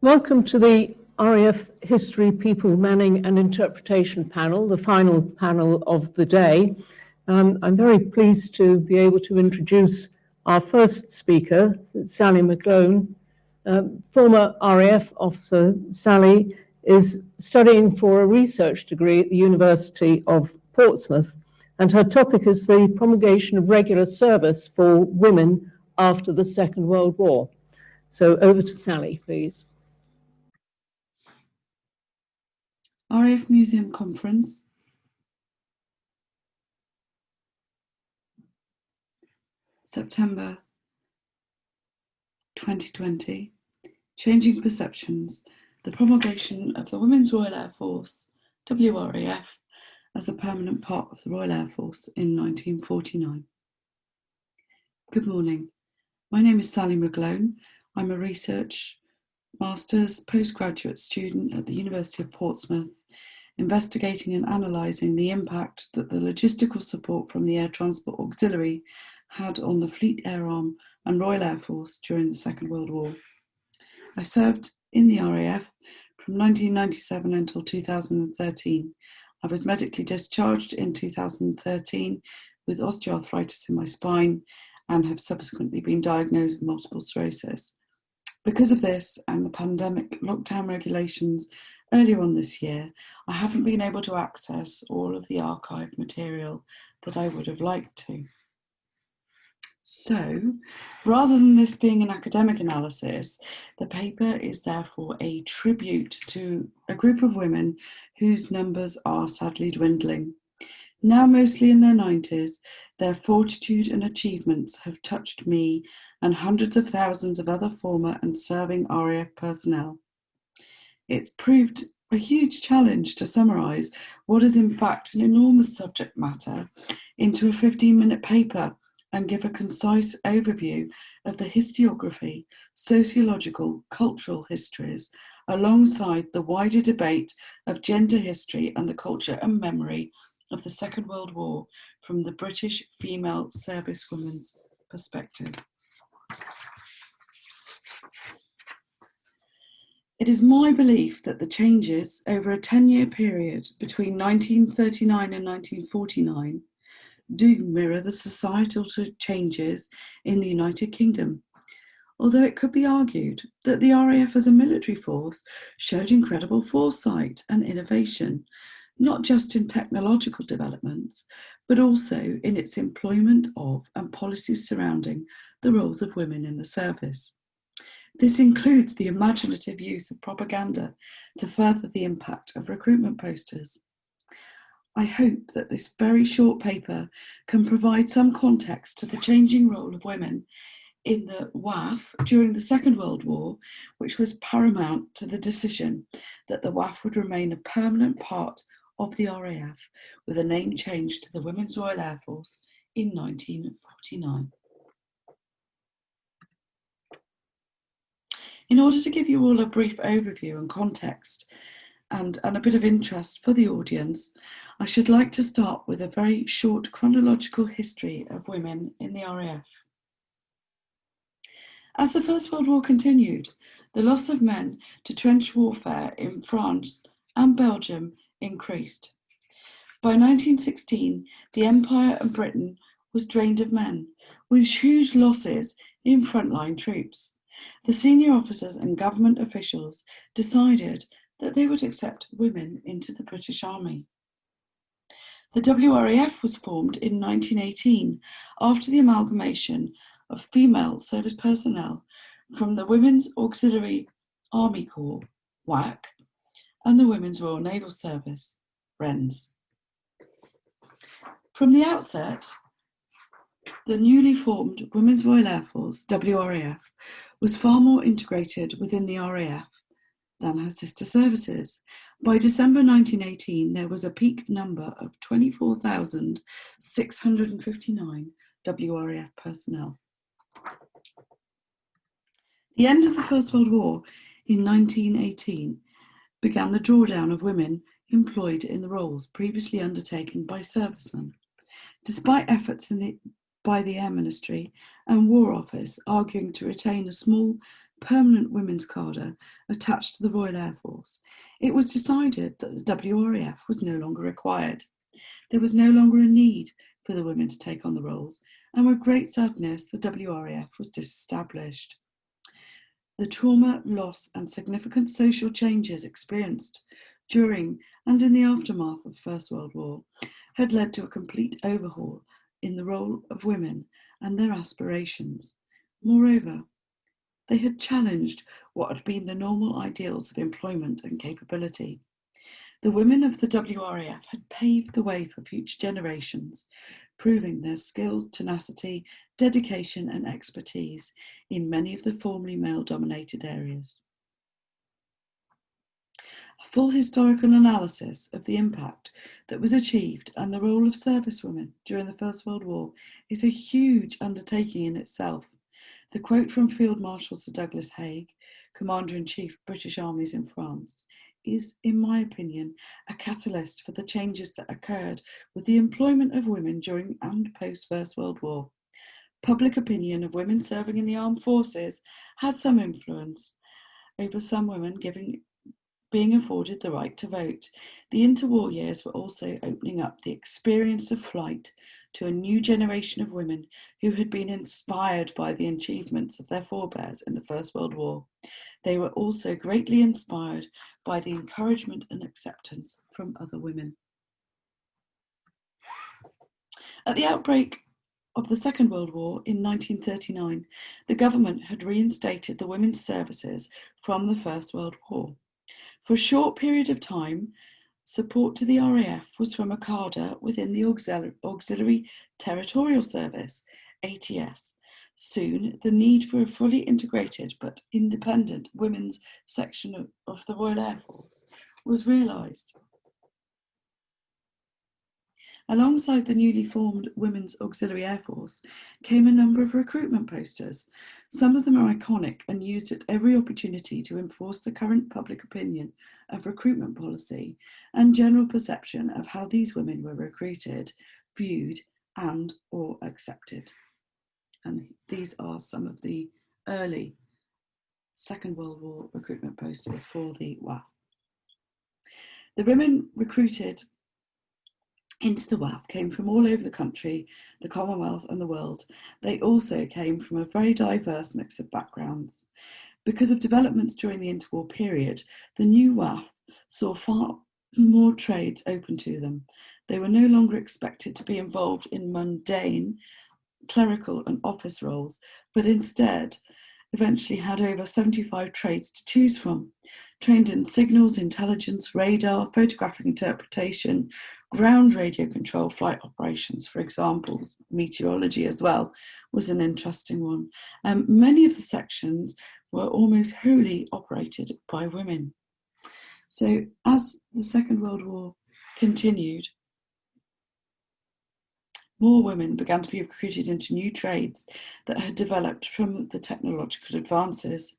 Welcome to the RAF History, People, Manning and Interpretation panel, the final panel of the day. I'm very pleased to be able to introduce our first speaker, Sally McGlone. Former RAF officer Sally is studying for a research degree at the University of Portsmouth, and her topic is the promulgation of regular service for women after the Second World War. So over to Sally, please. RAF Museum Conference, September 2020, Changing Perceptions, the promulgation of the Women's Royal Air Force, WRAF, as a permanent part of the Royal Air Force in 1949. Good morning, my name is Sally McGlone. I'm a research master's postgraduate student at the University of Portsmouth, investigating and analysing the impact that the logistical support from the Air Transport Auxiliary had on the Fleet Air Arm and Royal Air Force during the Second World War. I served in the RAF from 1997 until 2013. I was medically discharged in 2013 with osteoarthritis in my spine and have subsequently been diagnosed with multiple sclerosis. Because of this and the pandemic lockdown regulations earlier on this year, I haven't been able to access all of the archive material that I would have liked to. So, rather than this being an academic analysis, the paper is therefore a tribute to a group of women whose numbers are sadly dwindling. Now mostly in their 90s, their fortitude and achievements have touched me and hundreds of thousands of other former and serving RAF personnel. It's proved a huge challenge to summarise what is in fact an enormous subject matter into a 15-minute paper and give a concise overview of the historiography, sociological, cultural histories, alongside the wider debate of gender history and the culture and memory of the Second World War from the British female servicewoman's perspective. It is my belief that the changes over a 10-year period between 1939 and 1949 do mirror the societal changes in the United Kingdom, although it could be argued that the RAF as a military force showed incredible foresight and innovation, not just in technological developments, but also in its employment of and policies surrounding the roles of women in the service. This includes the imaginative use of propaganda to further the impact of recruitment posters. I hope that this very short paper can provide some context to the changing role of women in the WAAF during the Second World War, which was paramount to the decision that the WAAF would remain a permanent part of the RAF, with a name change to the Women's Royal Air Force in 1949. In order to give you all a brief overview and context and a bit of interest for the audience, I should like to start with a very short chronological history of women in the RAF. As the First World War continued, the loss of men to trench warfare in France and Belgium increased. By 1916, the Empire and Britain was drained of men, with huge losses in frontline troops. The senior officers and government officials decided that they would accept women into the British Army. The WRAF was formed in 1918 after the amalgamation of female service personnel from the Women's Auxiliary Army Corps, WAAC, and the Women's Royal Naval Service, WRAFs. From the outset, the newly formed Women's Royal Air Force, WRAF, was far more integrated within the RAF than her sister services. By December 1918, there was a peak number of 24,659 WRAF personnel. The end of the First World War in 1918 began the drawdown of women employed in the roles previously undertaken by servicemen. Despite efforts by the Air Ministry and War Office arguing to retain a small permanent women's cadre attached to the Royal Air Force, it was decided that the WRAF was no longer required. There was no longer a need for the women to take on the roles, and with great sadness, the WRAF was disestablished. The trauma, loss, and significant social changes experienced during and in the aftermath of the First World War had led to a complete overhaul in the role of women and their aspirations. Moreover, they had challenged what had been the normal ideals of employment and capability. The women of the WRAF had paved the way for future generations, proving their skills, tenacity, dedication, and expertise in many of the formerly male-dominated areas. A full historical analysis of the impact that was achieved and the role of servicewomen during the First World War is a huge undertaking in itself. The quote from Field Marshal Sir Douglas Haig, Commander-in-Chief British Armies in France, is, in my opinion, a catalyst for the changes that occurred with the employment of women during and post-First World War. Public opinion of women serving in the armed forces had some influence over some women being afforded the right to vote. The interwar years were also opening up the experience of flight to a new generation of women who had been inspired by the achievements of their forebears in the First World War. They were also greatly inspired by the encouragement and acceptance from other women. At the outbreak of the Second World War in 1939, the government had reinstated the women's services from the First World War. For a short period of time, support to the RAF was from a cadre within the Auxiliary Territorial Service, ATS. Soon, the need for a fully integrated but independent women's section of the Royal Air Force was realised. Alongside the newly formed Women's Auxiliary Air Force came a number of recruitment posters. Some of them are iconic and used at every opportunity to enforce the current public opinion of recruitment policy and general perception of how these women were recruited, viewed, and or accepted. And these are some of the early Second World War recruitment posters for the WAAF. The women recruited into the WAAF came from all over the country, the Commonwealth and the world. They also came from a very diverse mix of backgrounds. Because of developments during the interwar period, the new WAAF saw far more trades open to them. They were no longer expected to be involved in mundane, clerical and office roles, but instead eventually had over 75 trades to choose from, trained in signals, intelligence, radar, photographic interpretation, ground radio control, flight operations, for example. Meteorology as well was an interesting one. Many of the sections were almost wholly operated by women. So as the Second World War continued, more women began to be recruited into new trades that had developed from the technological advances.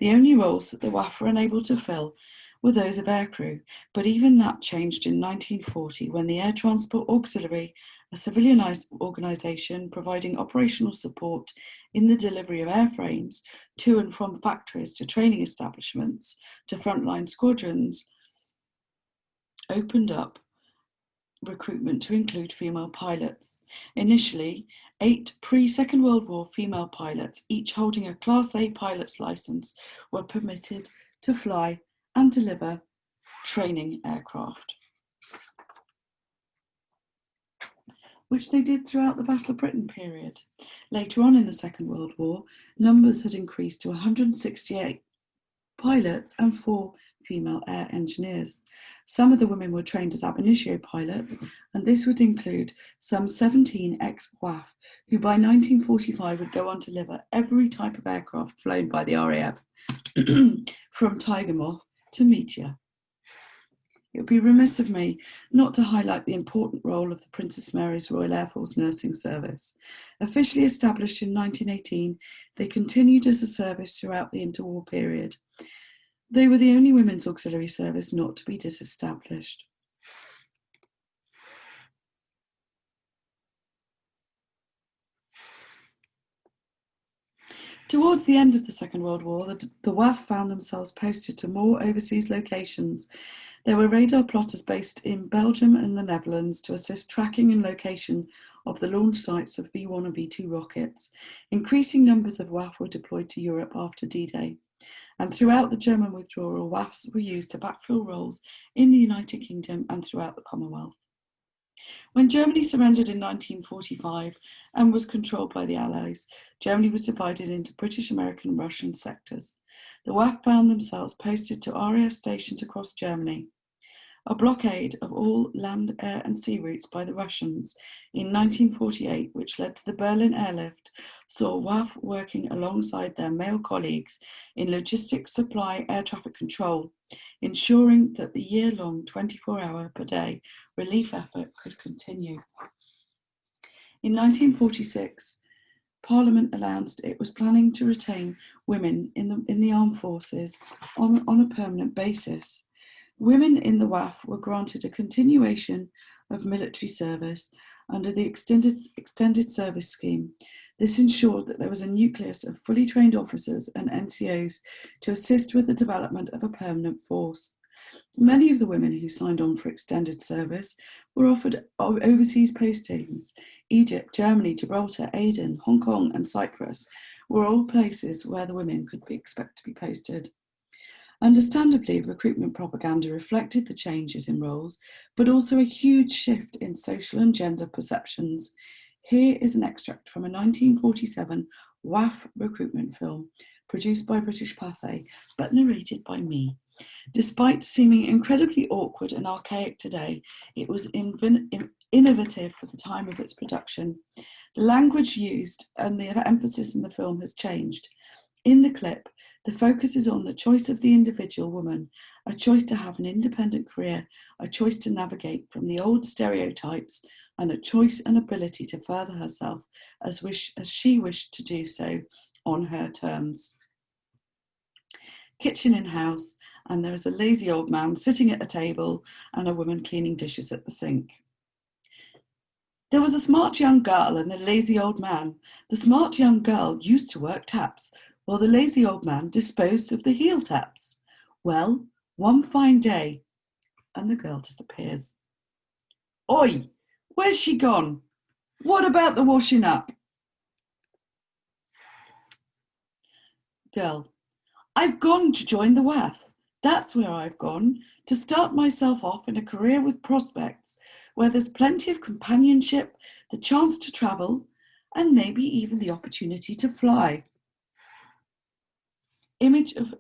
The only roles that the WAAF were unable to fill were those of aircrew, but even that changed in 1940 when the Air Transport Auxiliary, a civilianised organisation providing operational support in the delivery of airframes to and from factories to training establishments to frontline squadrons, opened up recruitment to include female pilots. Initially, 8 pre-Second World War female pilots, each holding a Class A pilot's licence, were permitted to fly and deliver training aircraft, which they did throughout the Battle of Britain period. Later on in the Second World War, numbers had increased to 168 pilots and 4 female air engineers. Some of the women were trained as ab initio pilots, and this would include some 17 ex-WAAF who by 1945 would go on to deliver every type of aircraft flown by the RAF, from Tiger Moth to Meteor. It would be remiss of me not to highlight the important role of the Princess Mary's Royal Air Force Nursing Service. Officially established in 1918, they continued as a service throughout the interwar period. They were the only women's auxiliary service not to be disestablished. Towards the end of the Second World War, the WAAF found themselves posted to more overseas locations. There were radar plotters based in Belgium and the Netherlands to assist tracking and location of the launch sites of V1 and V2 rockets. Increasing numbers of WAAF were deployed to Europe after D-Day. And throughout the German withdrawal, WAAFs were used to backfill roles in the United Kingdom and throughout the Commonwealth. When Germany surrendered in 1945 and was controlled by the Allies, Germany was divided into British, American, and Russian sectors. The WAAF found themselves posted to RAF stations across Germany. A blockade of all land, air and sea routes by the Russians in 1948, which led to the Berlin Airlift, saw WAAF working alongside their male colleagues in logistics, supply, air traffic control, ensuring that the year-long 24-hour per day relief effort could continue. In 1946, Parliament announced it was planning to retain women in the armed forces on a permanent basis. Women in the WAAF were granted a continuation of military service under the extended service scheme. This ensured that there was a nucleus of fully trained officers and NCOs to assist with the development of a permanent force. Many of the women who signed on for extended service were offered overseas postings. Egypt, Germany, Gibraltar, Aden, Hong Kong and Cyprus were all places where the women could be expected to be posted. Understandably, recruitment propaganda reflected the changes in roles, but also a huge shift in social and gender perceptions. Here is an extract from a 1947 WAAF recruitment film produced by British Pathé, but narrated by me. Despite seeming incredibly awkward and archaic today, it was innovative for the time of its production. The language used and the emphasis in the film has changed. In the clip, the focus is on the choice of the individual woman, a choice to have an independent career, a choice to navigate from the old stereotypes, and a choice and ability to further herself as she wished to do so on her terms. Kitchen in house, and there is a lazy old man sitting at a table and a woman cleaning dishes at the sink. There was a smart young girl and a lazy old man. The smart young girl used to work taps, while the lazy old man disposed of the heel taps. Well, one fine day, and the girl disappears. Oi, where's she gone? What about the washing up? Girl, I've gone to join the WAAF. That's where I've gone, to start myself off in a career with prospects, where there's plenty of companionship, the chance to travel, and maybe even the opportunity to fly. Image of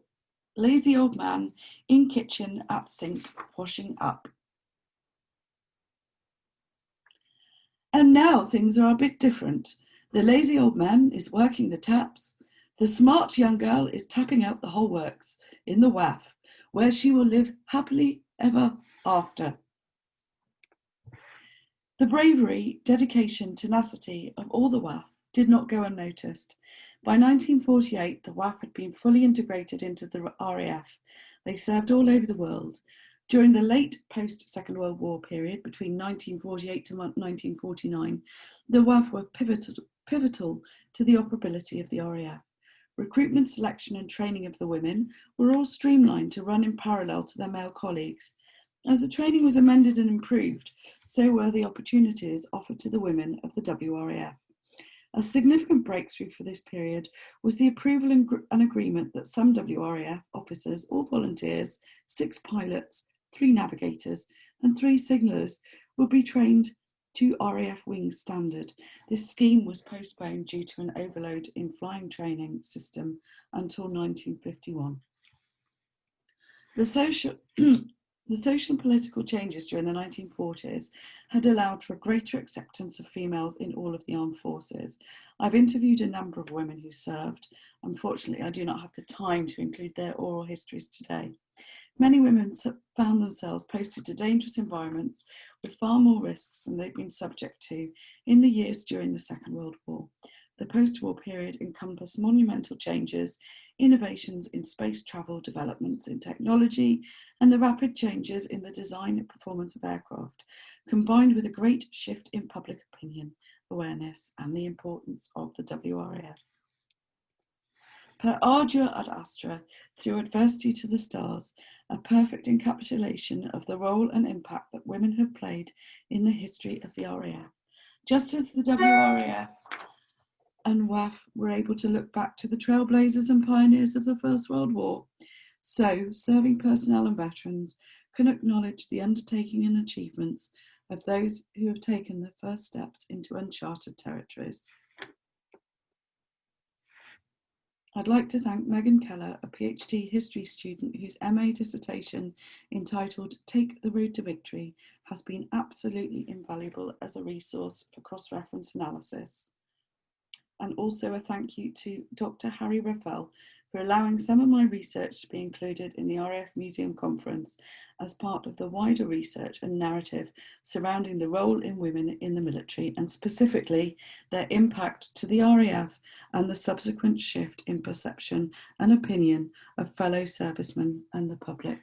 lazy old man in kitchen at sink washing up. And now things are a bit different. The lazy old man is working the taps. The smart young girl is tapping out the whole works in the WAAF, where she will live happily ever after. The bravery, dedication, tenacity of all the WAAF did not go unnoticed. By 1948, the WAAF had been fully integrated into the RAF. They served all over the world. During the late post-Second World War period, between 1948 to 1949, the WAAF were pivotal to the operability of the RAF. Recruitment, selection and training of the women were all streamlined to run in parallel to their male colleagues. As the training was amended and improved, so were the opportunities offered to the women of the WRAF. A significant breakthrough for this period was the approval and agreement that some WRAF officers or volunteers, 6 pilots, 3 navigators and 3 signallers would be trained to RAF Wings standard. This scheme was postponed due to an overload in flying training system until 1951. The social and political changes during the 1940s had allowed for a greater acceptance of females in all of the armed forces. I've interviewed a number of women who served. Unfortunately, I do not have the time to include their oral histories today. Many women found themselves posted to dangerous environments with far more risks than they'd been subject to in the years during the Second World War. The post-war period encompassed monumental changes, innovations in space travel, developments in technology, and the rapid changes in the design and performance of aircraft, combined with a great shift in public opinion, awareness, and the importance of the WRAF. Per ardua ad astra, through adversity to the stars, a perfect encapsulation of the role and impact that women have played in the history of the RAF. Just as the WRAF and WAAF were able to look back to the trailblazers and pioneers of the First World War, so serving personnel and veterans can acknowledge the undertaking and achievements of those who have taken the first steps into uncharted territories. I'd like to thank Megan Keller, a PhD history student whose MA dissertation entitled Take the Road to Victory has been absolutely invaluable as a resource for cross-reference analysis. And also a thank you to Dr. Harry Raffel for allowing some of my research to be included in the RAF Museum Conference as part of the wider research and narrative surrounding the role in women in the military, and specifically their impact to the RAF and the subsequent shift in perception and opinion of fellow servicemen and the public.